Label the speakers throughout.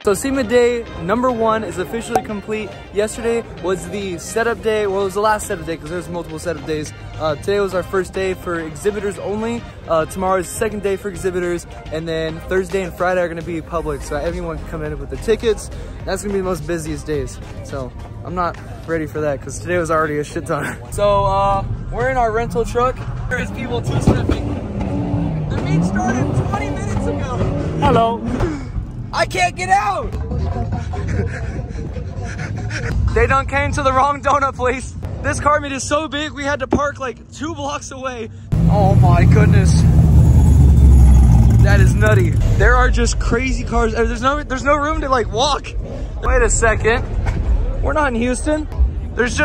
Speaker 1: So SEMA day number 1 is officially complete. Yesterday was the setup day. Well, it was the last setup day because there's multiple setup days. Today was our first day for exhibitors only. Tomorrow is the second day for exhibitors. And then Thursday and Friday are gonna be public. So everyone can come in with the tickets. That's gonna be the most busiest days. So I'm not ready for that because today was already a shit ton. So we're in our rental truck. There's people two-stepping. The meet started 20 minutes ago. Hello. I can't get out! They done came to the wrong donut place. This car meet is so big, we had to park like 2 blocks away. Oh my goodness. That is nutty. There are just crazy cars. There's no room to like walk. Wait a second. We're not in Houston. There's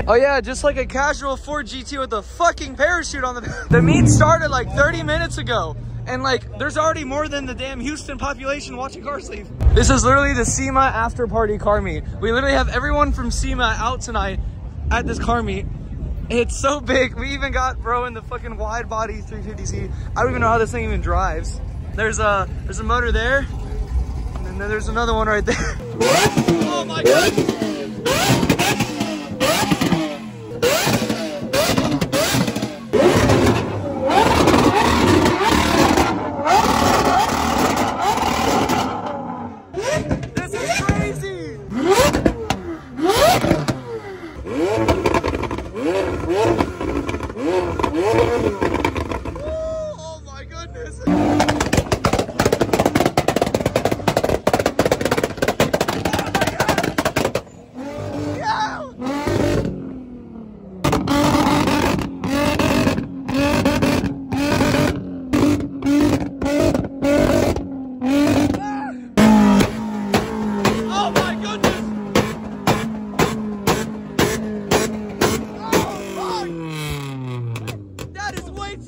Speaker 1: oh yeah, just like a casual Ford GT with a fucking parachute on the meet started like 30 minutes ago. And like, there's already more than the damn Houston population watching cars leave. This is literally the SEMA after party car meet. We literally have everyone from SEMA out tonight at this car meet. It's so big. We even got bro in the fucking wide body 350Z. I don't even know how this thing even drives. There's a motor there. And then there's another one right there. Oh my God.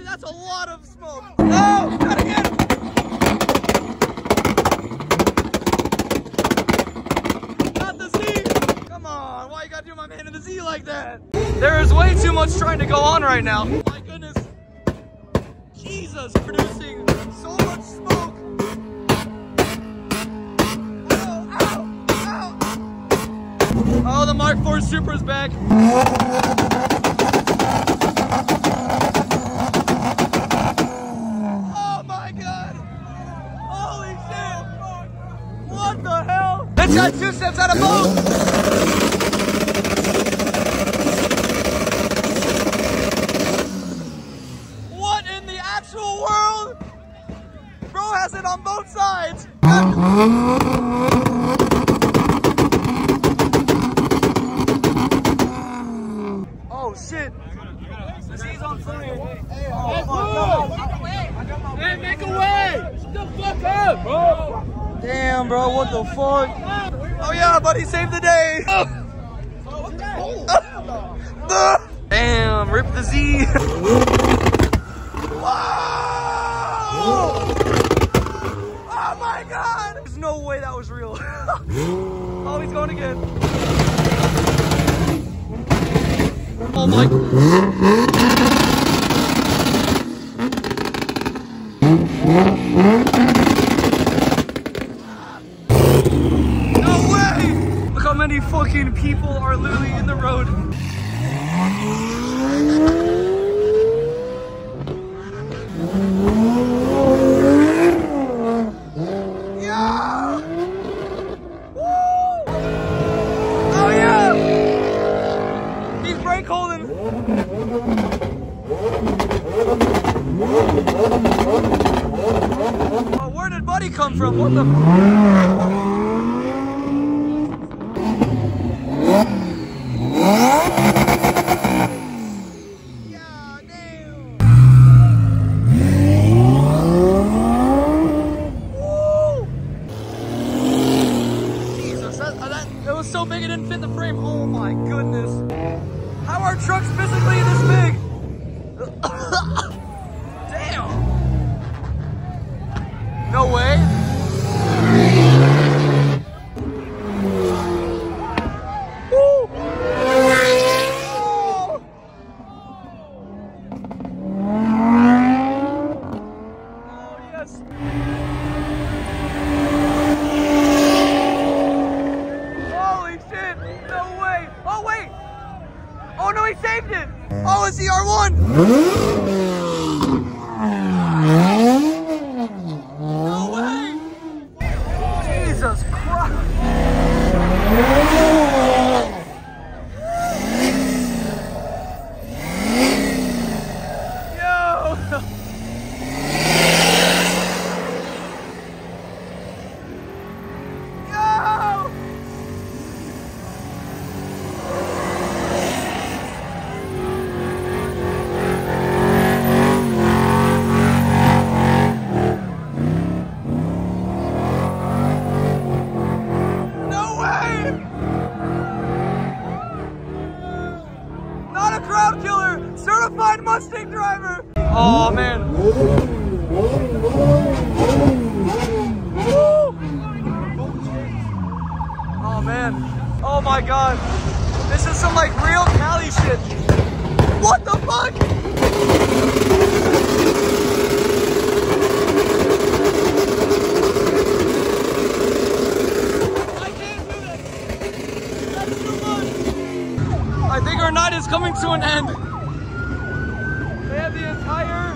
Speaker 1: That's a lot of smoke. No, gotta get him. Not the Z. Come on, why you gotta do my man in the Z like that? There is way too much trying to go on right now. My goodness. Jesus, producing so much smoke. Ow, ow, ow. Oh, the Mark IV Supra's back. What the hell? This got 2 steps out of mode! What in the actual world? Bro has it on both sides! Oh shit! The Z's on fire! Oh, hey, make a way! Shut the fuck up, bro! Damn, bro, what the fuck? Oh yeah, buddy, saved the day. Damn, rip the Z. Whoa! Oh my God! There's no way that was real. Oh, he's going again. Oh my how many fucking people are literally in the road. Yeah! Woo! Oh yeah! He's brake holding. Oh, where did Buddy come from? What the? So big it didn't fit the frame. Oh my goodness. How are trucks physically this big? Damn. No way. Woo. Oh yes. No way. Oh, wait. Oh, no, he saved it. Oh, it's the R1. No way. Jesus Christ. Certified Mustang driver! Oh man! Oh man! Oh my god! This is some like real Cali shit! What the fuck? I can't do that! That's too much! I think our night is coming to an end! They have the entire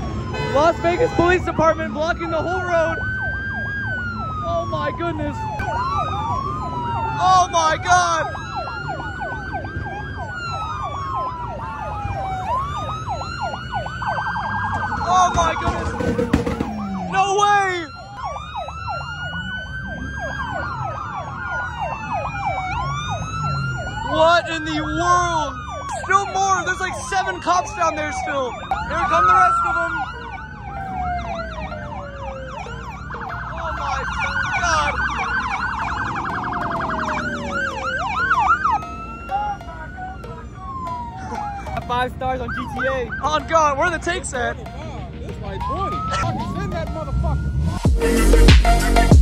Speaker 1: Las Vegas Police Department blocking the whole road. Oh my goodness. Oh my god. Oh my goodness. No way. What in the world? Still more. There's like 7 cops down there still. Here come the rest of them. Oh my God. 5 stars on GTA. Oh God, where are the takes at?
Speaker 2: This like 20. Fucking send that motherfucker.